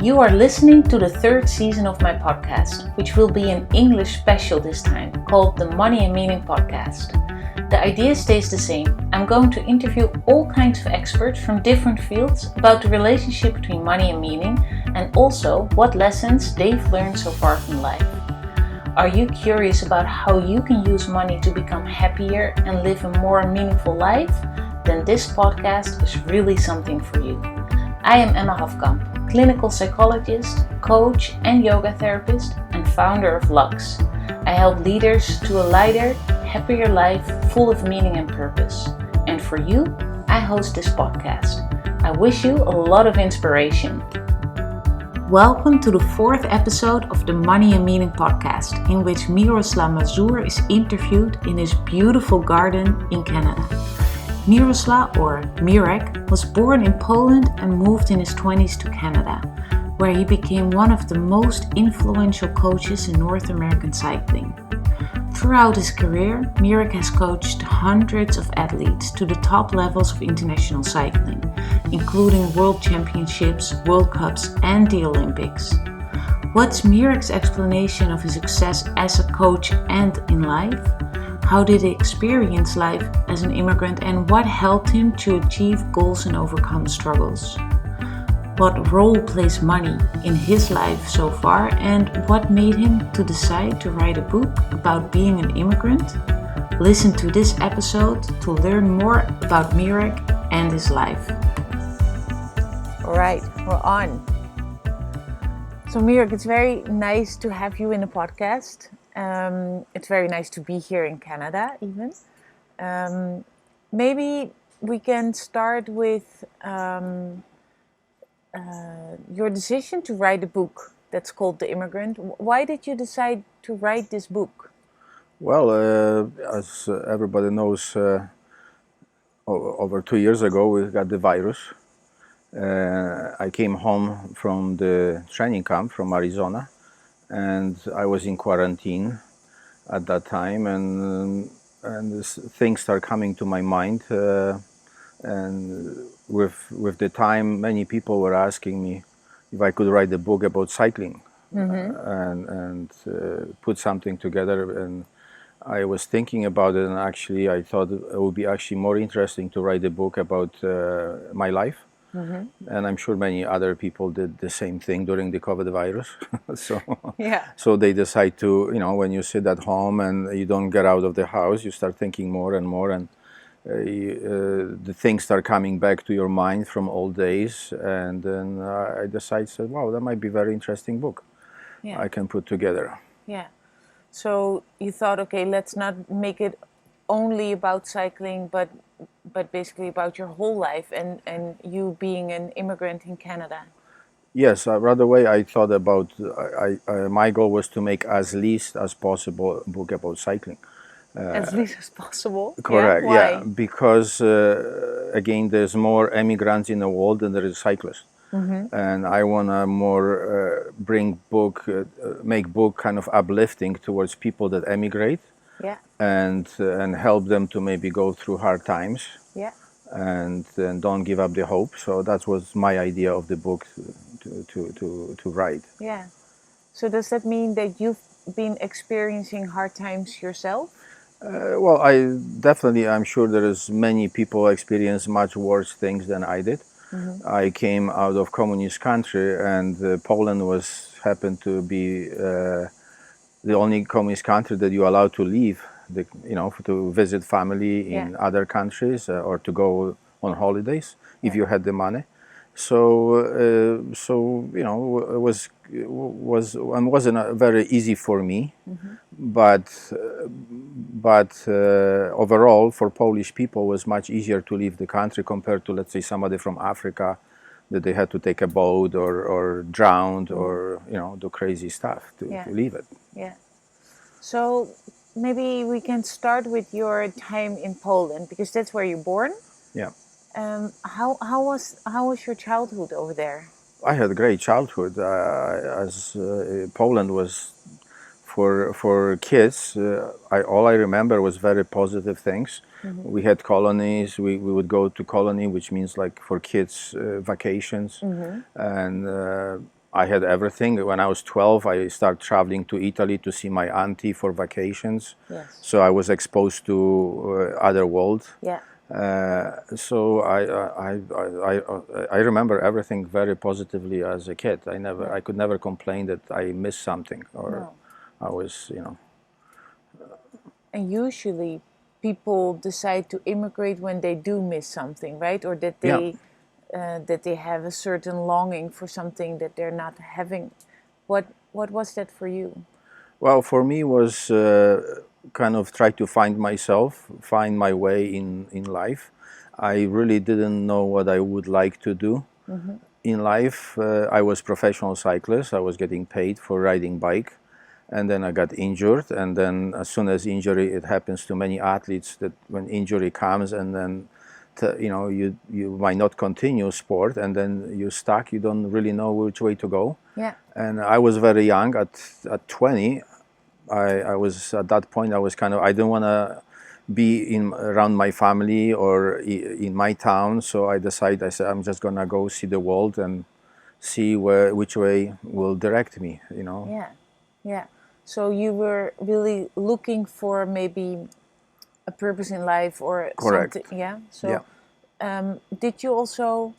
You are listening to the third season of my podcast, which will be an English special this time, called the Money and Meaning Podcast. The idea stays the same. I'm going to interview all kinds of experts from different fields about the relationship between money and meaning, and also what lessons they've learned so far from life. Are you curious about how you can use money to become happier and live a more meaningful life? Then this podcast is really something for you. I am Emma Hofkamp, clinical psychologist, coach and yoga therapist, and founder of Lux. I help leaders to a lighter, happier life full of meaning and purpose. And for you, I host this podcast. I wish you a lot of inspiration. Welcome to the fourth episode of the Money and Meaning podcast, in which Miroslaw Mazur is interviewed in his beautiful garden in Canada. Miroslaw, or Mirek, was born in Poland and moved in his 20s to Canada, where he became one of the most influential coaches in North American cycling. Throughout his career, Mirek has coached hundreds of athletes to the top levels of international cycling, including World Championships, World Cups, and the Olympics. What's Mirek's explanation of his success as a coach and in life? How did he experience life as an immigrant, and what helped him to achieve goals and overcome struggles? What role plays money in his life so far, and what made him to decide to write a book about being an immigrant? Listen to this episode to learn more about Mirek and his life. All right, we're on. So Mirek, it's very nice to have you in the podcast. It's very nice to be here in Canada, even. Maybe we can start with your decision to write a book that's called The Immigrant. Why did you decide to write this book? Well, as everybody knows, over 2 years ago we got the virus. I came home from the training camp from Arizona, and I was in quarantine at that time, and things start coming to my mind, and with the time, many people were asking me if I could write a book about cycling, and put something together. And I was thinking about it, and actually I thought it would be actually more interesting to write a book about my life. And I'm sure many other people did the same thing during the COVID virus. So they decide to, when you sit at home and you don't get out of the house, you start thinking more and more, and the things start coming back to your mind from old days. And then I decided, wow, that might be a very interesting book I can put together. Yeah. So you thought, okay, let's not make it only about cycling, but basically about your whole life and you being an immigrant in Canada. Yes, right away I thought about, my goal was to make as least as possible a book about cycling. As least as possible? Correct, yeah. Because again, there's more immigrants in the world than there is cyclists. And I want to more make book kind of uplifting towards people that emigrate. And help them to maybe go through hard times, and don't give up the hope. So that was my idea of the book to write. Yeah. So does that mean that you've been experiencing hard times yourself? Well, I'm sure there is many people experience much worse things than I did. I came out of communist country, and Poland happened to be the only communist country that you're allowed to leave, to visit family in other countries, or to go on holidays if you had the money. So it wasn't very easy for me, but overall for Polish people it was much easier to leave the country compared to, let's say, somebody from Africa that they had to take a boat or drowned or do crazy stuff to leave it. Yeah. So maybe we can start with your time in Poland, because that's where you're born. Yeah. How was your childhood over there? I had a great childhood. As Poland was for kids, all I remember was very positive things. We had colonies. We would go to colony, which means like for kids vacations, and I had everything. When I was 12, I started traveling to Italy to see my auntie for vacations. Yes. So I was exposed to other world. Yeah. So I remember everything very positively as a kid. I could never complain that I missed something or No. I was, And usually people decide to immigrate when they do miss something, right? Or that yeah. they have a certain longing for something that they're not having. What was that for you? Well, for me was kind of try to find myself, find my way in life. I really didn't know what I would like to do in life. I was professional cyclist. I was getting paid for riding bike, and then I got injured. And then as soon as injury, it happens to many athletes that when injury comes, and then you might not continue sport, and then you're stuck. You don't really know which way to go. Yeah. And I was very young at 20. I was at that point. I was kind of I didn't want to be in around my family or in my town. So I decided. I said I'm just gonna go see the world and see which way will direct me. Yeah. Yeah. So you were really looking for maybe a purpose in life or Correct. something. Yeah. So Yeah. did you also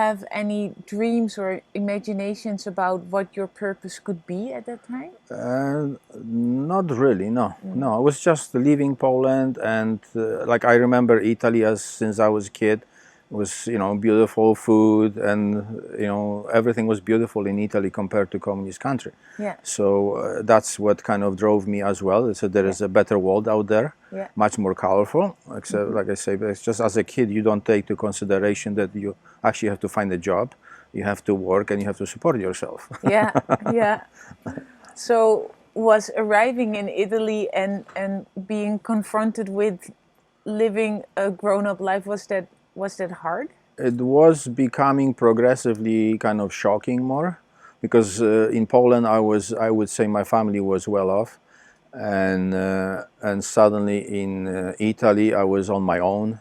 have any dreams or imaginations about what your purpose could be at that time? Not really. No, no. I was just leaving Poland, and like I remember Italy as since I was a kid. It was beautiful food, and everything was beautiful in Italy compared to communist country. Yeah. So that's what kind of drove me as well. So there is a better world out there, Yeah. much more colorful. Except, like I say, but it's just as a kid, you don't take into consideration that you actually have to find a job, you have to work, and you have to support yourself. Yeah. Yeah. So was arriving in Italy and being confronted with living a grown-up life, was that hard? It was becoming progressively kind of shocking more, because in Poland I would say my family was well off, and suddenly in Italy I was on my own.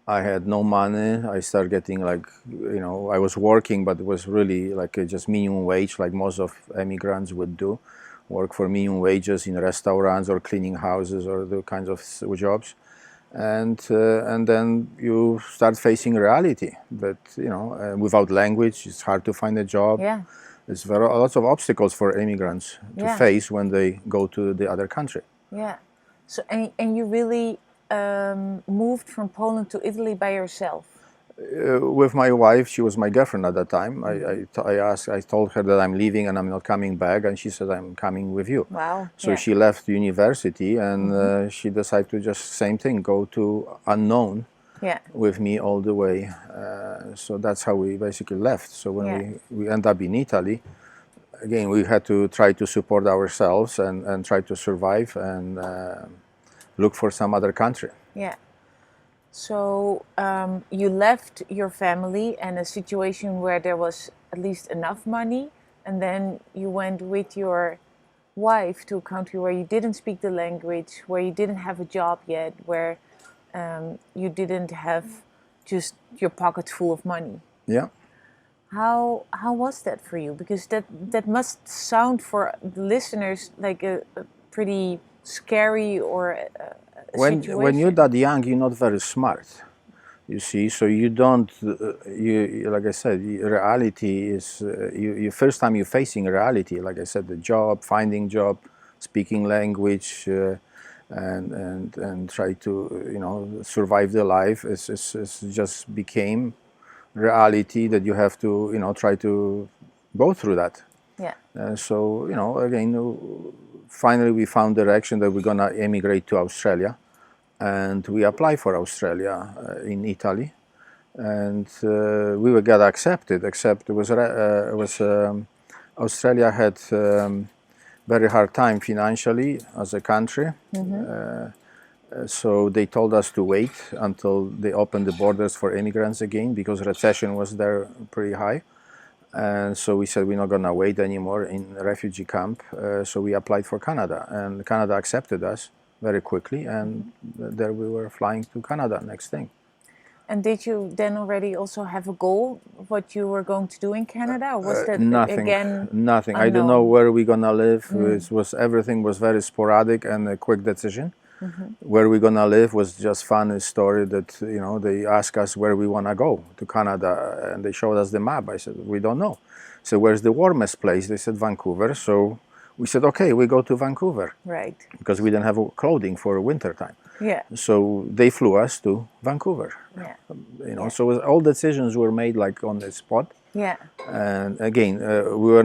I had no money. I started getting I was working, but it was really like just minimum wage, like most of immigrants would do, work for minimum wages in restaurants or cleaning houses or the kinds of jobs. And then you start facing reality that without language it's hard to find a job. Yeah. There's lots of obstacles for immigrants to Yeah. face when they go to the other country. Yeah. So and you really moved from Poland to Italy by yourself? With my wife, she was my girlfriend at that time. I told her that I'm leaving and I'm not coming back, and she said I'm coming with you. Wow. So yeah. she left university, and she decided to just same thing, go to unknown Yeah. with me all the way. So that's how we basically left. So when we end up in Italy, again we had to try to support ourselves and try to survive and look for some other country. Yeah. So you left your family and a situation where there was at least enough money, and then you went with your wife to a country where you didn't speak the language, where you didn't have a job yet, where you didn't have just your pockets full of money. Yeah. How was that for you? Because that must sound for the listeners like a pretty scary or situation. When you're that young, you're not very smart, you see. So you don't. You like I said, reality is you first time you're facing reality. Like I said, the job, finding job, speaking language, and try to survive the life. It's just became reality that you have to try to go through that. Yeah. So again, finally we found direction that we're gonna emigrate to Australia, and we applied for Australia in Italy, and we were got accepted. Except it was Australia had very hard time financially as a country. So they told us to wait until they opened the borders for immigrants again, because recession was there pretty high. And so we said we're not gonna wait anymore in a refugee camp. So we applied for Canada, and Canada accepted us very quickly, and there we were flying to Canada next thing. And did you then already also have a goal of what you were going to do in Canada, or was that Nothing, again nothing. I don't know unknown? where we're gonna live. Everything was very sporadic and a quick decision. Where we're gonna live was just funny story that they asked us where we wanna go to Canada, and they showed us the map. I said we don't know. So where's the warmest place? They said Vancouver. So we said okay, we go to Vancouver. Right. Because we didn't have clothing for winter time. Yeah. So they flew us to Vancouver. Yeah. So all decisions were made like on the spot. Yeah. And again, we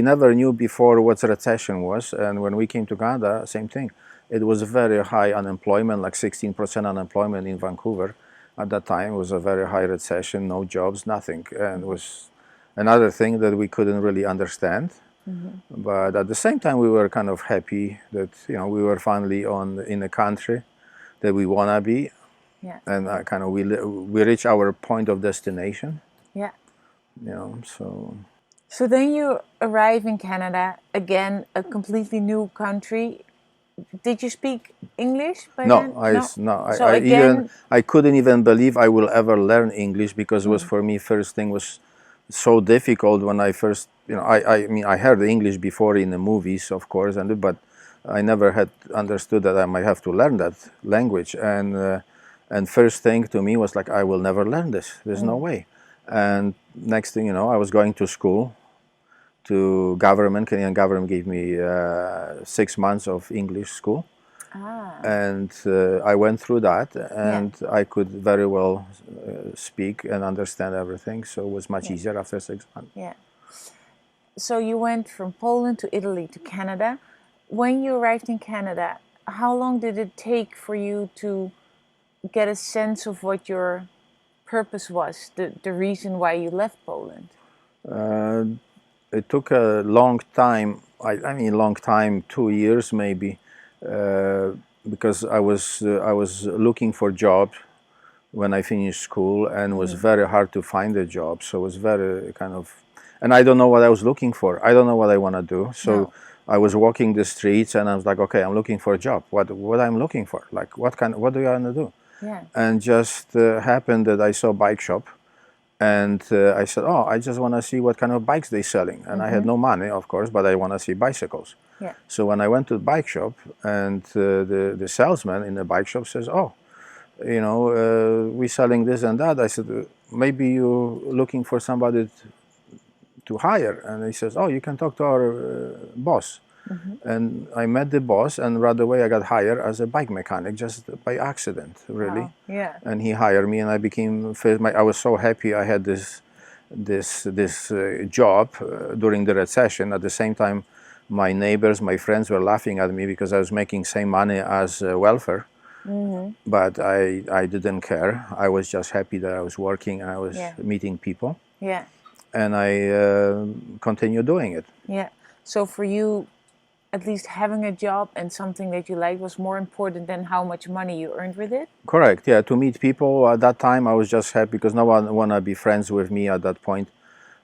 never knew before what recession was. And when we came to Canada, same thing. It was very high unemployment, like 16% unemployment in Vancouver. At that time, it was a very high recession, no jobs, nothing. And it was another thing that we couldn't really understand. But at the same time, we were kind of happy that we were finally in a country that we wanna be, and kind of we reached our point of destination. Yeah. So. So then you arrive in Canada again, a completely new country. Did you speak English by then? No. So again, I couldn't even believe I will ever learn English, because it was for me first thing was so difficult when I first, I mean, I heard English before in the movies, of course, but I never had understood that I might have to learn that language. And first thing to me was like, I will never learn this. There's no way. And next thing you know, I was going to school, to Canadian government gave me 6 months of English school. And I went through that, and I could very well speak and understand everything, so it was much easier after 6 months. Yeah. So you went from Poland to Italy to Canada. When you arrived in Canada, how long did it take for you to get a sense of what your purpose was, the reason why you left Poland? It took a long time, I mean long time, 2 years maybe, because I was looking for job when I finished school, and it was very hard to find a job. So it was very kind of, and I don't know what I was looking for. I don't know what I want to do. So I was walking the streets, and I was like, okay, I'm looking for a job. What I'm looking for? Like what do I want to do? Yeah. And just happened that I saw a bike shop. And I said, oh, I just want to see what kind of bikes they're selling. And I had no money, of course, but I want to see bicycles. Yeah. So when I went to the bike shop, and the salesman in the bike shop says, oh, we're selling this and that. I said, maybe you're looking for somebody to hire. And he says, oh, you can talk to our boss. And I met the boss, and right away I got hired as a bike mechanic, just by accident, really. Wow. Yeah. And he hired me, and I became I was so happy I had this job during the recession. At the same time, my neighbors, my friends were laughing at me because I was making same money as welfare. But I didn't care. I was just happy that I was working and I was meeting people. Yeah. And I continued doing it. Yeah. So for you, at least having a job and something that you like was more important than how much money you earned with it? Correct, yeah. To meet people at that time, I was just happy because no one wanted to be friends with me at that point.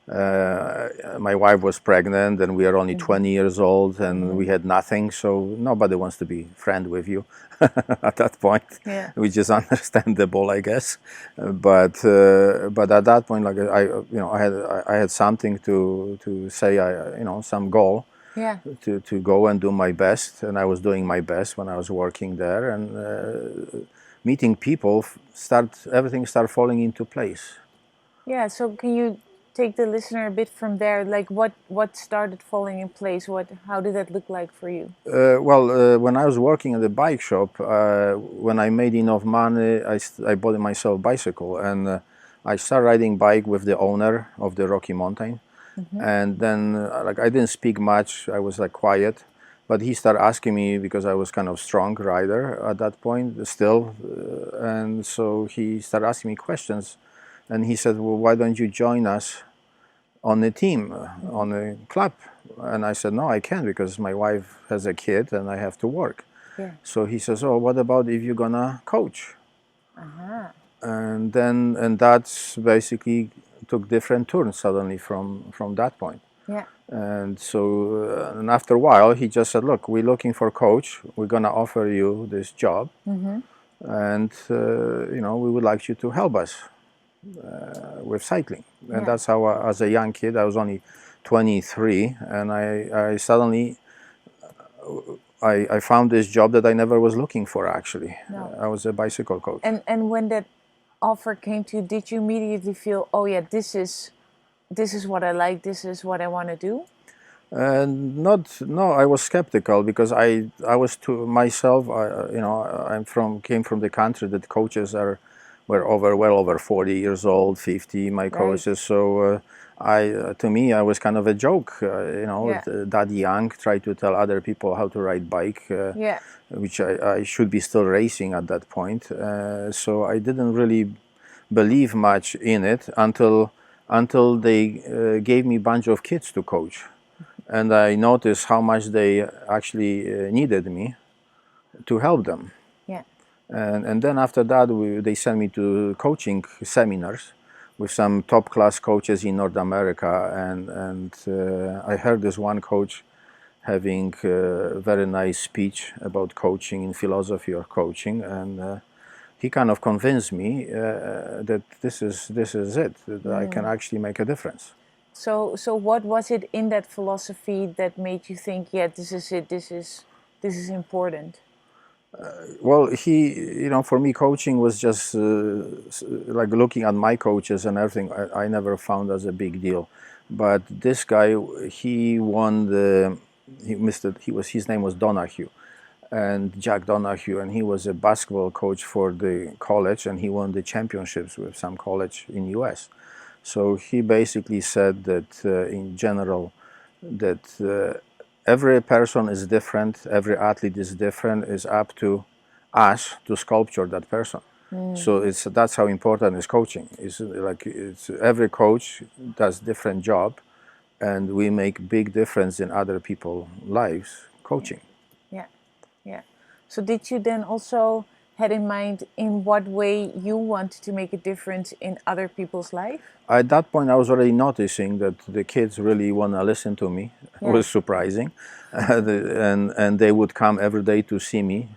My wife was pregnant, and we are only 20 years old, and we had nothing, so nobody wants to be friend with you at that point, which is understandable, I guess. But at that point, like I had something to say, some goal. Yeah. To go and do my best, and I was doing my best when I was working there, and meeting people, everything started falling into place. Yeah, so can you take the listener a bit from there? Like what started falling in place? How did that look like for you? When I was working at the bike shop, when I made enough money, I bought myself a bicycle, and I started riding bike with the owner of the Rocky Mountain. And then I didn't speak much, I was quiet, but he started asking me because I was kind of strong rider at that point still, and so he started asking me questions, and he said, well, why don't you join us on the team, on the club? And I said, no, I can't because my wife has a kid and I have to work. Yeah. So he says, oh, what about if you're gonna coach? And that's basically took different turns suddenly from that point. Yeah. And so, and after a while, he just said, look, we're looking for a coach. We're going to offer you this job. and we would like you to help us with cycling. And that's how, as a young kid, I was only 23, and I suddenly I found this job that I never was looking for. Actually, I was a bicycle coach. And when that offer came to you, did you immediately feel, oh yeah, this is what I like, this is what I want to do? No, I was skeptical because I was to myself. Came from the country that coaches were well over 40 years old, 50. My coaches, so to me I was kind of a joke. That young, try to tell other people how to ride bike, which I should be still racing at that point. So I didn't really believe much in it until they gave me a bunch of kids to coach. And I noticed how much they actually needed me to help them. Yeah. And then after that, they sent me to coaching seminars with some top class coaches in North America. And I heard this one coach having a very nice speech about coaching and philosophy of coaching. And he kind of convinced me that this is it, that I can actually make a difference. So what was it in that philosophy that made you think, yeah, this is it, this is important? Well, for me, coaching was just like looking at my coaches and everything. I never found as a big deal, but this guy, he won his name was Donahue, and Jack Donahue, and he was a basketball coach for the college, and he won the championships with some college in U.S. So he basically said that in general, that every person is different, every athlete is different. It's up to us to sculpture that person. So that's how important is coaching. It's every coach does different job, and we make big difference in other people's lives coaching. Yeah. So did you then also had in mind in what way you wanted to make a difference in other people's life? At that point, I was already noticing that the kids really want to listen to me. It was surprising. And they would come every day to see me.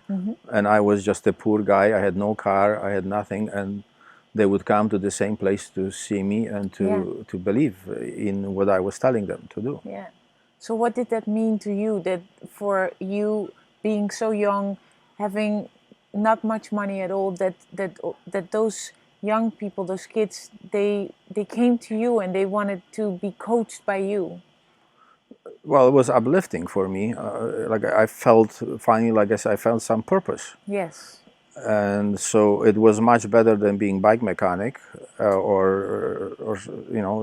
And I was just a poor guy. I had no car, I had nothing. And they would come to the same place to see me and to believe in what I was telling them to do. Yeah. So what did that mean to you, that for you being so young, having not much money at all, that those young people, those kids, they came to you and they wanted to be coached by you? Well, it was uplifting for me. I felt finally, I felt some purpose. Yes. And so it was much better than being bike mechanic or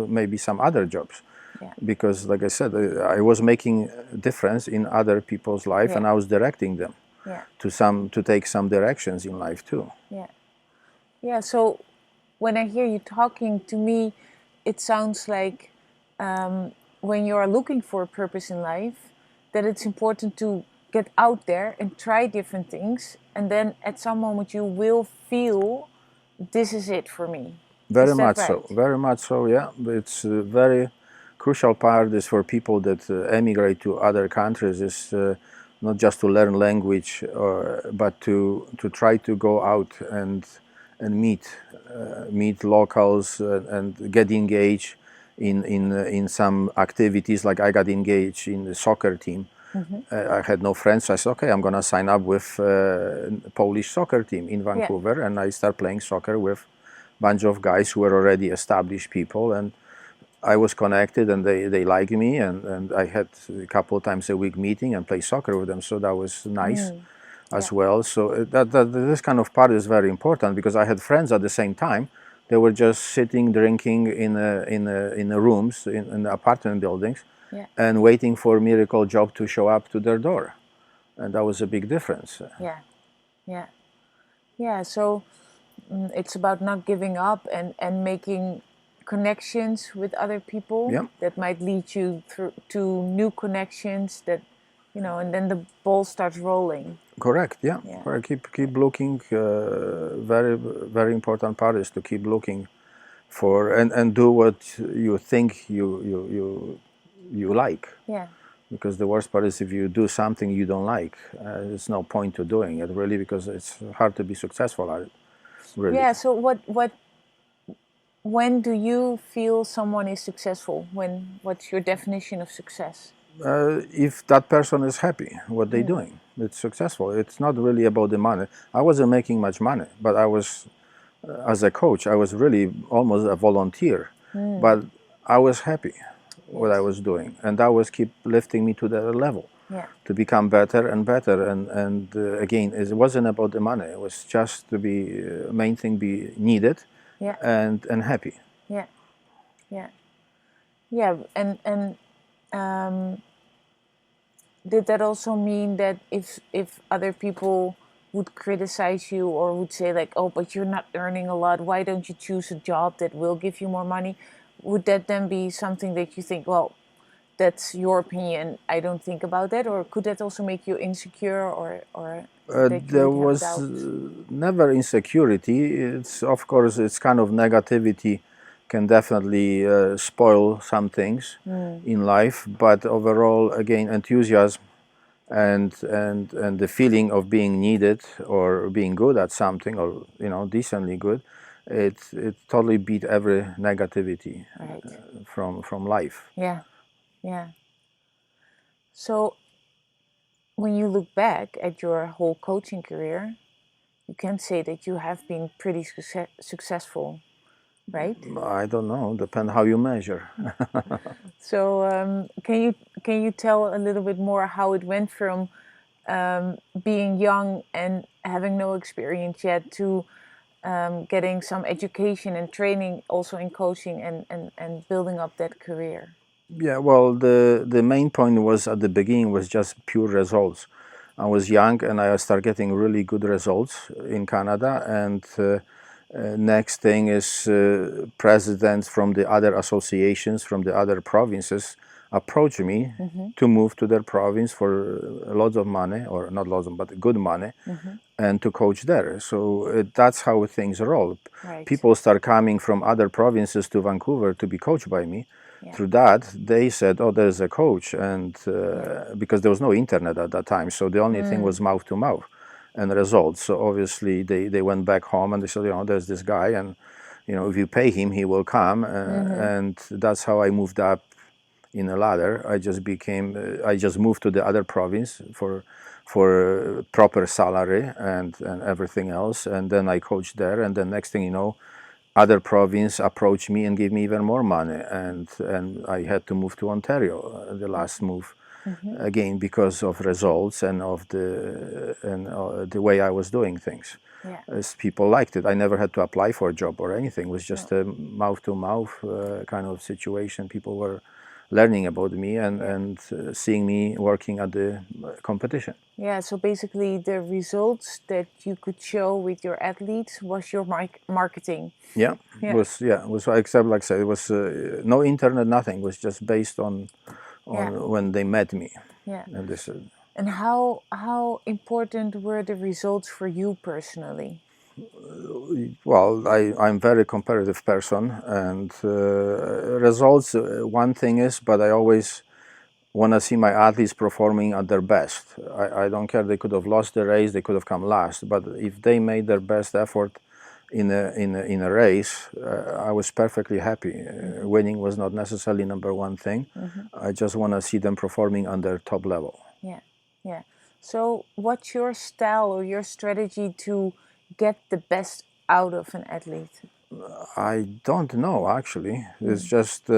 maybe some other jobs. Because, like I said, I was making a difference in other people's life, and I was directing them to take some directions in life too. Yeah. So when I hear you talking to me, it sounds like when you are looking for a purpose in life, that it's important to get out there and try different things, and then at some moment you will feel this is it for me. Very much so. Very much so. Yeah, it's very crucial part is for people that emigrate to other countries is not just to learn language, but to try to go out and meet locals and get engaged in some activities. Like I got engaged in the soccer team. I had no friends, so I said, okay, I'm going to sign up with Polish soccer team in Vancouver, and I start playing soccer with a bunch of guys who were already established people, and I was connected, and they liked me, and I had a couple of times a week meeting and play soccer with them, so that was nice as well. So this kind of part is very important, because I had friends at the same time. They were just sitting, drinking in the rooms, in the apartment buildings, and waiting for a miracle job to show up to their door. And that was a big difference. Yeah. So it's about not giving up and making connections with other people that might lead you to new connections that, and then the ball starts rolling. Correct. Yeah. Keep looking. Very, very important part is to keep looking for and do what you think you like. Because the worst part is if you do something you don't like, there's no point to doing it really, because it's hard to be successful at it. Really. Yeah. So when do you feel someone is successful? What's your definition of success? If that person is happy what they're doing, it's successful. It's not really about the money. I wasn't making much money, but I was, as a coach, I was really almost a volunteer, but I was happy what I was doing, and that was keep lifting me to that level, to become better and better. And again, it wasn't about the money. It was just to be main thing, be needed, and happy. Yeah, yeah, yeah. And did that also mean that if other people would criticize you or would say like, oh, but you're not earning a lot, why don't you choose a job that will give you more money? Would that then be something that you think, well, that's your opinion, I don't think about that? Or could that also make you insecure or that There you would was have doubts? never insecurity. It's, of course, it's kind of negativity can definitely spoil some things in life, but overall, again, enthusiasm and the feeling of being needed or being good at something, or decently good, it totally beat every negativity from life. Yeah, yeah. So when you look back at your whole coaching career, you can say that you have been pretty successful, right? I don't know, depend how you measure. So can you tell a little bit more how it went from being young and having no experience yet to getting some education and training also in coaching and building up that career? Yeah, well, the main point was at the beginning was just pure results. I was young and I started getting really good results in Canada, and next thing is presidents from the other associations from the other provinces approached me to move to their province for lots of money, or not lots of, but good money, and to coach there. So that's how things roll. Right. People start coming from other provinces to Vancouver to be coached by me. Through that, they said, oh, there's a coach, and because there was no internet at that time, so the only thing was mouth to mouth and results. So obviously they went back home and they said, there's this guy, and if you pay him, he will come, and that's how I moved up in a ladder. I just moved to the other province for proper salary and everything else, and then I coached there, and the next thing you know, other province approached me and gave me even more money, and I had to move to Ontario, the last move, again because of results and of the way I was doing things. As people liked it, I never had to apply for a job or anything. It was just a mouth-to-mouth kind of situation. People were learning about me and seeing me working at the competition. Yeah, so basically the results that you could show with your athletes was your marketing. Yeah, it was except like I said, it was no internet, nothing. It was just based on when they met me. Yeah. And this. And how important were the results for you personally? Well, I'm very competitive person, and results one thing is, but I always want to see my athletes performing at their best. I don't care, they could have lost the race, they could have come last, but if they made their best effort in a race, I was perfectly happy. Winning was not necessarily number one thing. I just want to see them performing on their top level. Yeah. So what's your style or your strategy to get the best out of an athlete? I don't know, actually. It's just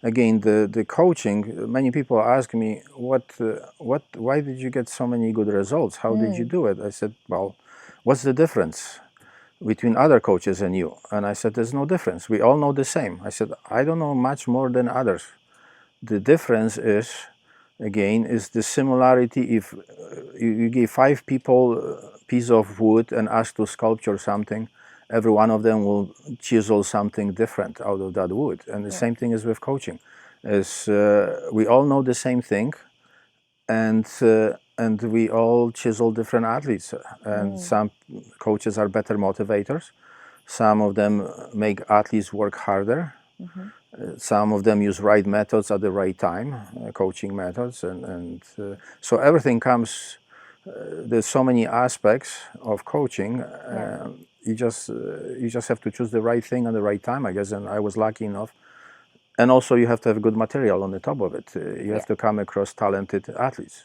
again the coaching. Many people ask me why did you get so many good results? How did you do it? I said, well, what's the difference between other coaches and you? And I said, there's no difference. We all know the same. I said, I don't know much more than others. The difference is, again, is the similarity. If you give 5 people a piece of wood and ask to sculpture something, every one of them will chisel something different out of that wood. And the same thing is with coaching. We all know the same thing, and we all chisel different athletes. And some coaches are better motivators. Some of them make athletes work harder. Some of them use right methods at the right time, coaching methods, and so everything comes. There's so many aspects of coaching. You just have to choose the right thing at the right time, I guess. And I was lucky enough. And also, you have to have good material on the top of it. You have to come across talented athletes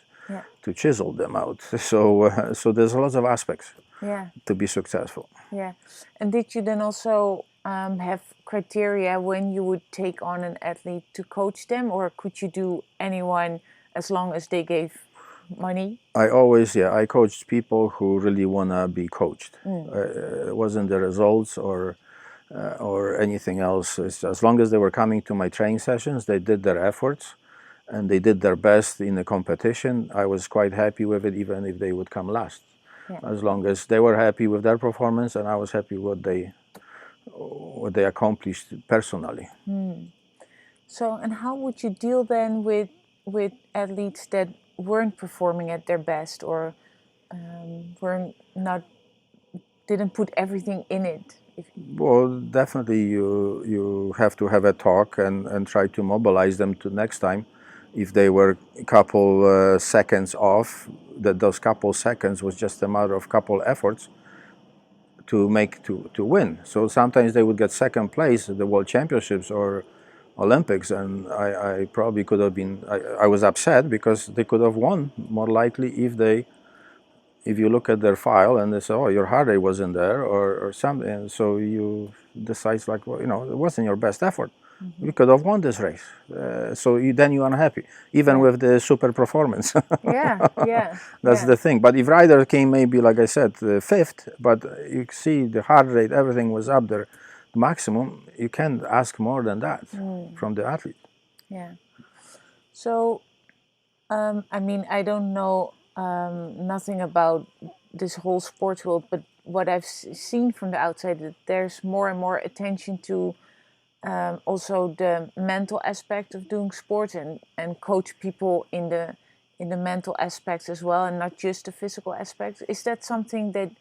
to chisel them out. So there's lots of aspects to be successful. Yeah. And did you then also have criteria when you would take on an athlete to coach them, or could you do anyone as long as they gave money? I coached people who really want to be coached. It wasn't the results or anything else. It's, as long as they were coming to my training sessions, they did their efforts and they did their best in the competition. I was quite happy with it, even if they would come last. As long as they were happy with their performance and I was happy with what they accomplished personally. So, and how would you deal then with athletes that weren't performing at their best, or didn't put everything in it? Well, definitely you have to have a talk and try to mobilize them to next time. If they were a couple seconds off, that those couple seconds was just a matter of couple efforts to win. So sometimes they would get second place at the World Championships or Olympics, and I probably could have been. I was upset because they could have won more likely if you look at their file and they say, oh, your heart rate wasn't there or something, and so you decide like, well, it wasn't your best effort. You could have won this race. Then you're unhappy, even with the super performance. That's the thing. But if rider came maybe, like I said, fifth, but you see the heart rate, everything was up there, maximum, you can't ask more than that from the athlete. Yeah. So, I mean, I don't know nothing about this whole sports world, but what I've seen from the outside, that there's more and more attention to also the mental aspect of doing sports, and coach people in the mental aspects as well, and not just the physical aspects. Is that something that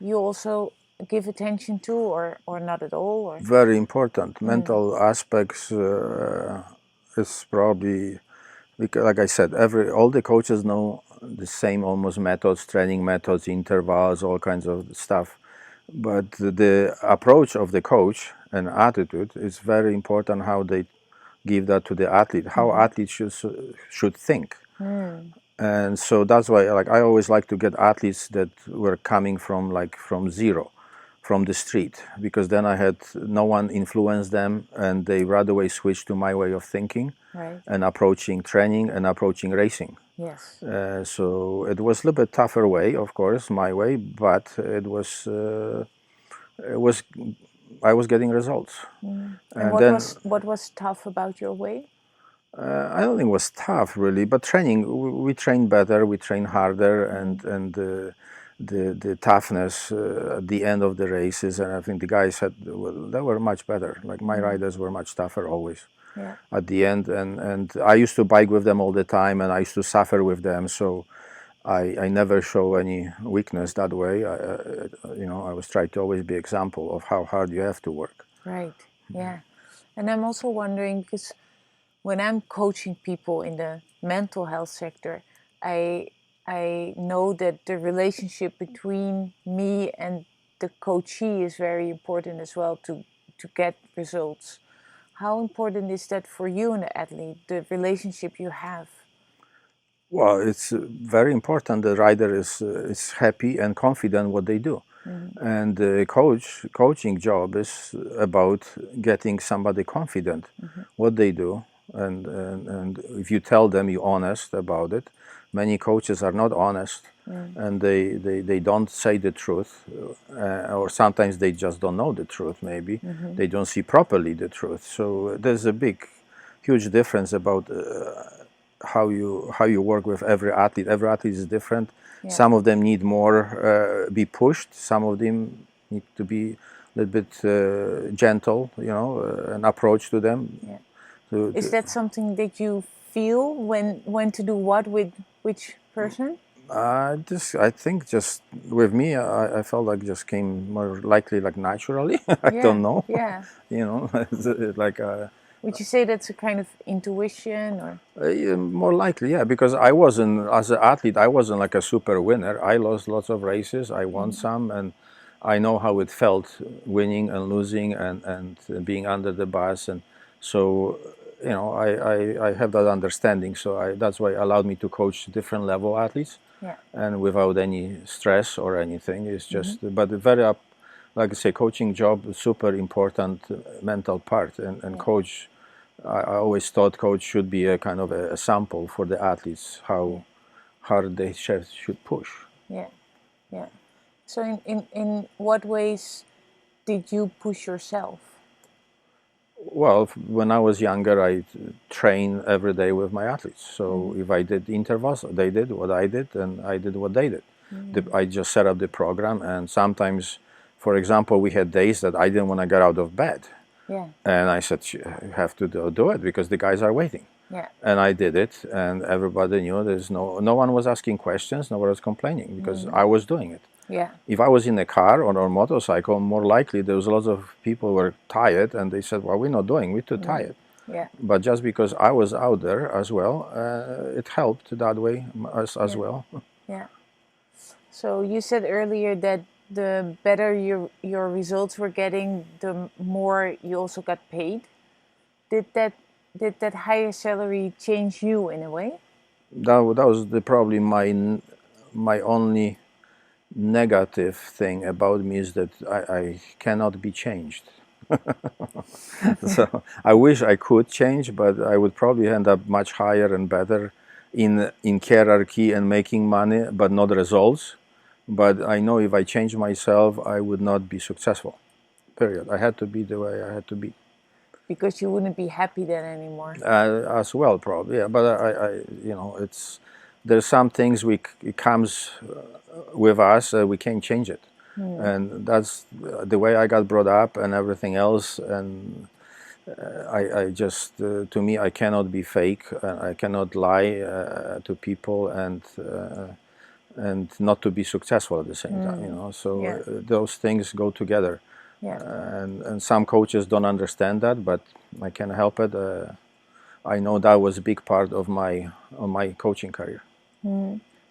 you also give attention to, or not at all? Or? Very important. Mental aspects is probably, because, like I said, all the coaches know the same almost methods, training methods, intervals, all kinds of stuff. But the approach of the coach and attitude is very important. How they give that to the athlete, how athletes should think. And so that's why, I always like to get athletes that were coming from zero, from the street, because then I had no one influence them, and they right away switched to my way of thinking and approaching training and approaching racing. Yes. So it was a little bit tougher way, of course, my way, but I was getting results. And what was tough about your way? I don't think it was tough really, but training, we trained better, we trained harder, and the toughness at the end of the races, and I think the guys they were much better. Like my riders were much tougher always at the end, and I used to bike with them all the time, and I used to suffer with them, so I never show any weakness that way. I was trying to always be example of how hard you have to work. Right. Yeah. And I'm also wondering, because when I'm coaching people in the mental health sector, I know that the relationship between me and the coachee is very important as well to get results. How important is that for you and the athlete, the relationship you have? Well, it's very important. The rider is happy and confident what they do. And the coaching job is about getting somebody confident what they do. And if you tell them you're honest about it, many coaches are not honest, and they don't say the truth, or sometimes they just don't know the truth. Maybe they don't see properly the truth. So there's a huge difference about how you work with every athlete. Every athlete is different. Some of them need more be pushed. Some of them need to be a little bit gentle, an approach to them. Is that something that you feel when to do what with which person? I think just with me, I felt like just came more likely, like naturally. I don't know. Yeah. Would you say that's a kind of intuition, or? Yeah, more likely, yeah, because I wasn't, as an athlete, I wasn't like a super winner. I lost lots of races, I won some, and I know how it felt winning and losing and being under the bus. And so, I have that understanding. So that's why it allowed me to coach different level athletes, Yeah. and without any stress or anything. It's just, but very up, like I say, coaching job is super important mental part, and coach. I always thought coach should be a kind of a sample for the athletes, how hard they should push. Yeah, yeah. So in what ways did you push yourself? Well, when I was younger, I trained every day with my athletes. So if I did intervals, they did what I did, and I did what they did. I just set up the program, and sometimes, for example, we had days that I didn't want to get out of bed. Yeah. And I said, you have to do it because the guys are waiting. Yeah. And I did it, and everybody knew no one was asking questions, no one was complaining because I was doing it. Yeah. If I was in a car or on a motorcycle, more likely there was lots of people were tired, and they said, well, we're not doing, we're too tired. Yeah. But just because I was out there as well, it helped that way as well. Yeah. So you said earlier that the better your results were getting, the more you also got paid. Did that higher salary change you in a way? That was probably my only negative thing about me is that I cannot be changed. So I wish I could change, but I would probably end up much higher and better in hierarchy and making money, but not results. But I know if I change myself, I would not be successful. Period. I had to be the way I had to be. Because you wouldn't be happy then anymore. As well, probably. Yeah, but there's some things it comes with us. We can't change it, and that's the way I got brought up and everything else. And I just, to me, I cannot be fake. I cannot lie to people and not to be successful at the same time. So those things go together. Yeah. And some coaches don't understand that, but I can't help it. I know that was a big part of my coaching career.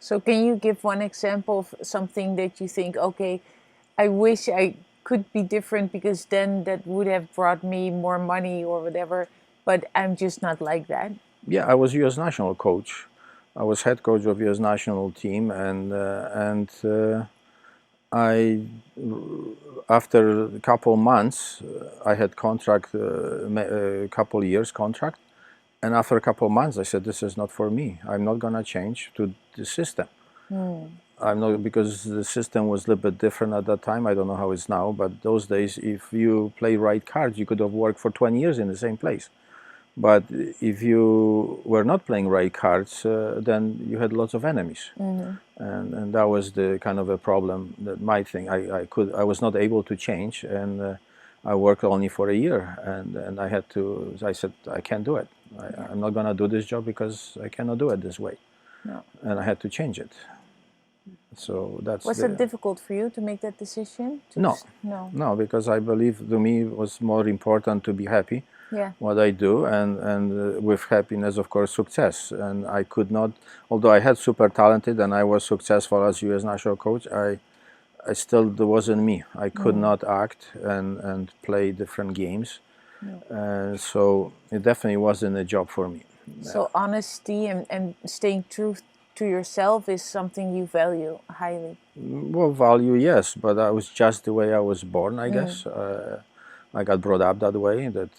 So can you give one example of something that you think, okay, I wish I could be different because then that would have brought me more money or whatever, but I'm just not like that? Yeah, I was U.S. national coach. I was head coach of U.S. national team, and I, after a couple months, I had contract, a couple years contract, and after a couple months, I said, "This is not for me. I'm not gonna change to the system. I'm not, because the system was a little bit different at that time. I don't know how it's now, but those days, if you play right cards, you could have worked for 20 years in the same place. But if you were not playing right cards, then you had lots of enemies, and that was the kind of a problem. That my thing, I was not able to change, and I worked only for a year, and I had to. I said I can't do it. I'm not gonna do this job because I cannot do it this way, and I had to change it. So that's. Was it difficult for you to make that decision? No, because I believe to me it was more important to be happy. Yeah. What I do, and with happiness, of course, success. And I could not, although I had super talented and I was successful as U.S. national coach, I still, there wasn't me. I could not act and play different games. So it definitely wasn't a job for me. So honesty and staying true to yourself is something you value highly. Well, value, yes, but that was just the way I was born, I guess. I got brought up that way, that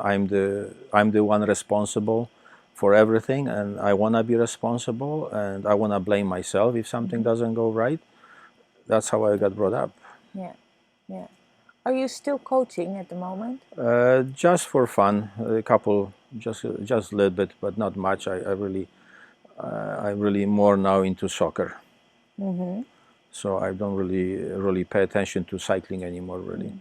I'm the one responsible for everything, and I want to be responsible, and I want to blame myself if something doesn't go right. That's how I got brought up. Yeah, yeah. Are you still coaching at the moment? Just for fun, a couple, just a little bit, but not much. I'm really more now into soccer. So I don't really pay attention to cycling anymore, really.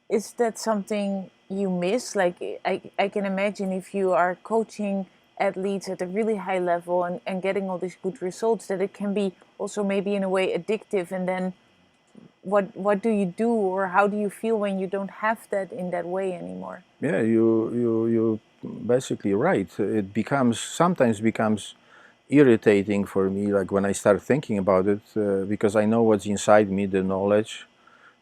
Is that something you miss? Like, I can imagine if you are coaching athletes at a really high level and getting all these good results, that it can be also maybe in a way addictive, and then what do you do, or how do you feel when you don't have that in that way anymore? Yeah, you basically right. It sometimes becomes irritating for me, like when I start thinking about it, because I know what's inside me, the knowledge,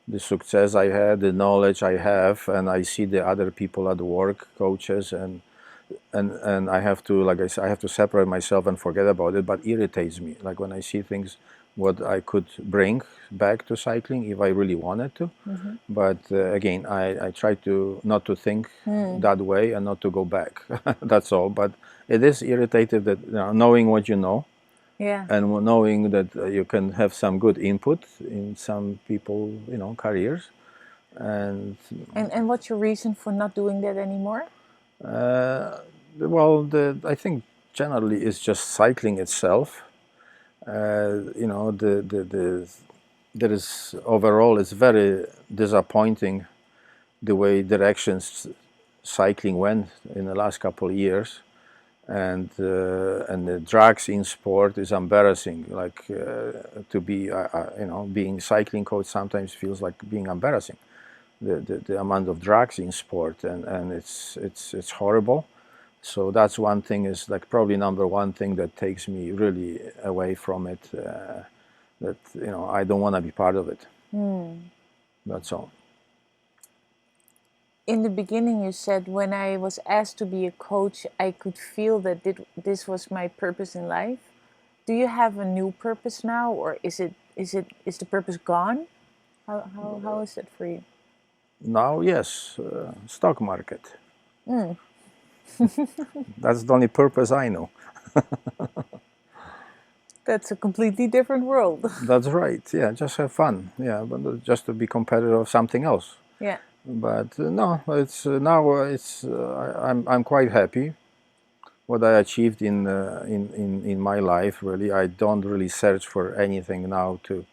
the success I had, the knowledge I have, and I see the other people at work, coaches, and I have to, like I said, I have to separate myself and forget about it. But irritates me, like when I see things, what I could bring back to cycling if I really wanted to. But again, I try to not to think that way and not to go back. That's all. But it is irritated that knowing what you know, Yeah. and knowing that you can have some good input in some people, careers. And And what's your reason for not doing that anymore? well, I think generally it's just cycling itself. There is overall it's very disappointing the way directions cycling went in the last couple of years, and the drugs in sport is embarrassing. Like to be, being cycling coach sometimes feels like being embarrassing. The amount of drugs in sport, and it's horrible. So that's one thing, is like probably number one thing that takes me really away from it. That I don't want to be part of it. That's all. In the beginning, you said, when I was asked to be a coach, I could feel that this was my purpose in life. Do you have a new purpose now, or is the purpose gone? How is it for you? Now, yes, stock market. That's the only purpose I know. That's a completely different world. That's right. Yeah, just have fun. Yeah, but just to be competitive of something else. Yeah. But no, it's now it's I'm quite happy what I achieved in my life. Really, I don't really search for anything now to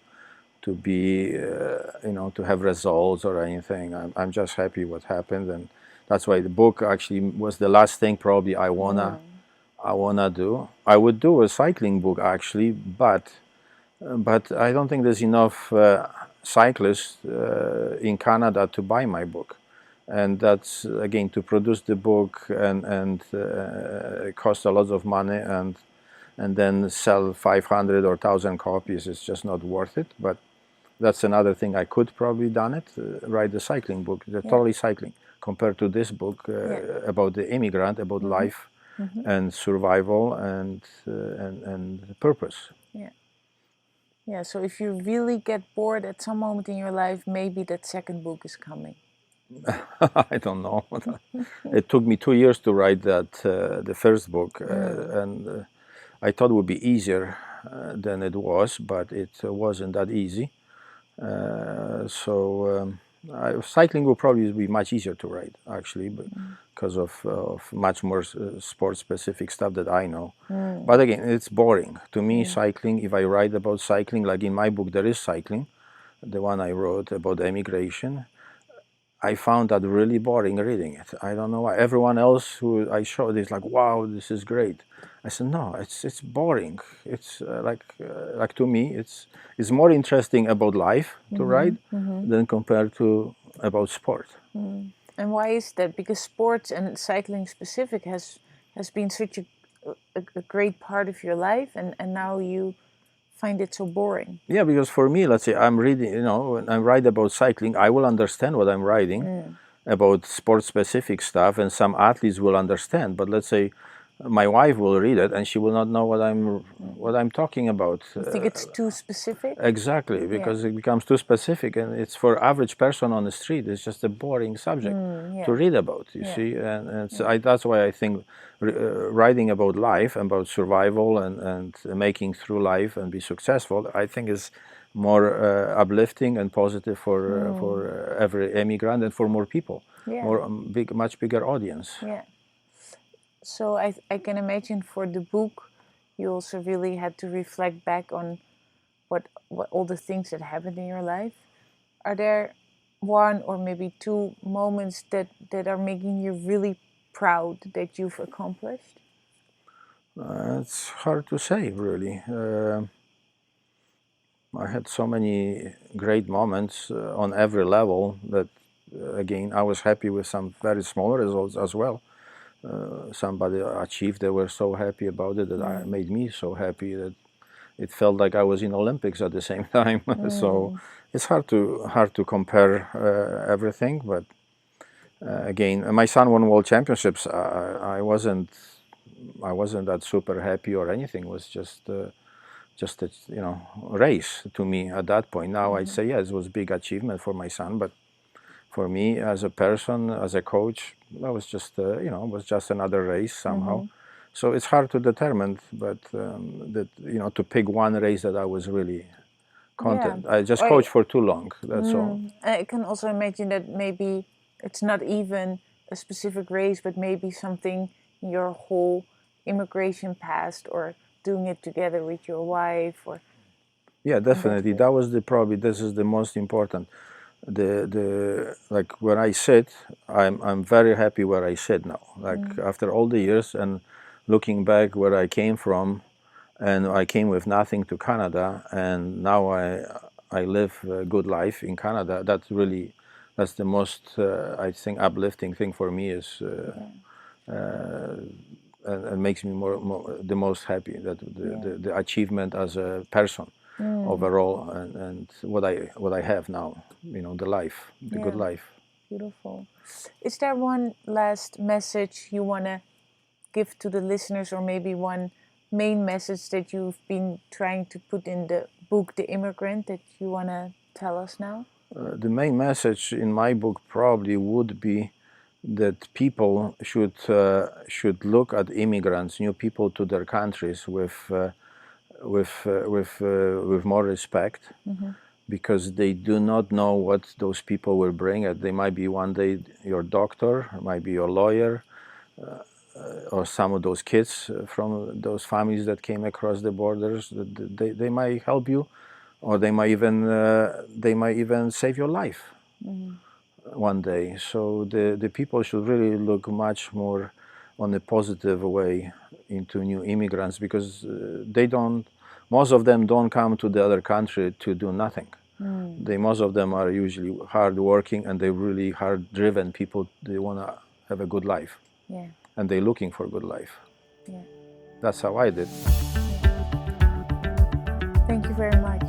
be to have results or anything. I'm just happy what happened, and that's why the book actually was the last thing probably I wanna do. I would do a cycling book actually, but I don't think there's enough cyclists in Canada to buy my book, and that's again to produce the book and it costs a lot of money, and then sell 500 or 1,000 copies is just not worth it. But that's another thing I could probably done it, write the cycling book, totally cycling, compared to this book about the immigrant, about life and survival and purpose. Yeah. Yeah. So if you really get bored at some moment in your life, maybe that second book is coming. I don't know. It took me 2 years to write that the first book, and I thought it would be easier than it was, but it wasn't that easy. Cycling will probably be much easier to write, actually, because of much more sport-specific stuff that I know. But again, it's boring. To me, cycling, if I write about cycling, like in my book, there is cycling, the one I wrote about immigration, I found that really boring reading it. I don't know why. Everyone else who I showed is like, wow, this is great. I said, no, it's boring. It's like to me, it's more interesting about life to write than compared to about sport. And why is that? Because sports and cycling specific has been such a great part of your life, and now you find it so boring. Yeah, because for me, let's say I'm reading, when I write about cycling, I will understand what I'm writing about sport-specific stuff, and some athletes will understand. But let's say my wife will read it and she will not know what I'm talking about. You think it's too specific? Exactly, because it becomes too specific, and it's for average person on the street. It's just a boring subject to read about. You see, and so that's why I think writing about life, about survival, and making through life and be successful, I think is more uplifting and positive for every immigrant and for more people, much bigger audience. Yeah. So I can imagine for the book, you also really had to reflect back on what all the things that happened in your life. Are there one or maybe two moments that are making you really proud that you've accomplished? It's hard to say, really. I had so many great moments on every level that, again, I was happy with some very small results as well. Somebody achieved, they were so happy about it that I made me so happy that it felt like I was in Olympics at the same time. So it's hard to compare everything, but again, my son won world championships. I wasn't that super happy or anything. It was just a race to me at that point. Now I'd say yes, it was a big achievement for my son, but for me as a person, as a coach, that was just it was just another race somehow. So it's hard to determine, but that to pick one race that I was really content. I just coached for too long. That's all. I can also imagine that maybe it's not even a specific race, but maybe something in your whole immigration past, or doing it together with your wife, or yeah, definitely. That was probably this is the most important. The like where I sit, I'm very happy where I sit now. Like after all the years and looking back where I came from, and I came with nothing to Canada, and now I live a good life in Canada. That's the most I think uplifting thing for me is. And makes me the most happy that the achievement as a person overall, and what I have now, the life, the good life. Beautiful. Is there one last message you want to give to the listeners, or maybe one main message that you've been trying to put in the book, The Immigrant, that you want to tell us now? The main message in my book probably would be that people should look at immigrants, new people to their countries, with more respect, because they do not know what those people will bring. They might be one day your doctor, might be your lawyer, or some of those kids from those families that came across the borders. They might help you, or they might even save your life one day. So the people should really look much more on a positive way into new immigrants, because most of them don't come to the other country to do nothing. Most of them are usually hard-working, and they're really hard-driven people. They want to have a good life, and they're looking for a good life. That's how I did. Thank you very much.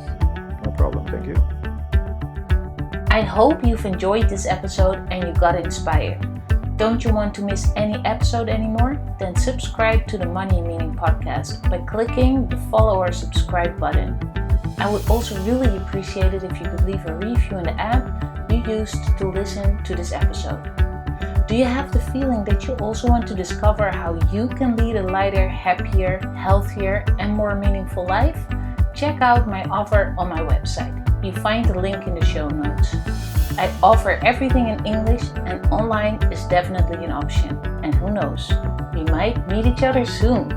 No problem. Thank you. I hope you've enjoyed this episode and you got inspired. Don't you want to miss any episode anymore? Then subscribe to the Money and Meaning podcast by clicking the follow or subscribe button. I would also really appreciate it if you could leave a review in the app you used to listen to this episode. Do you have the feeling that you also want to discover how you can lead a lighter, happier, healthier, and more meaningful life? Check out my offer on my website. You find the link in the show notes. I offer everything in English, and online is definitely an option. And who knows, we might meet each other soon.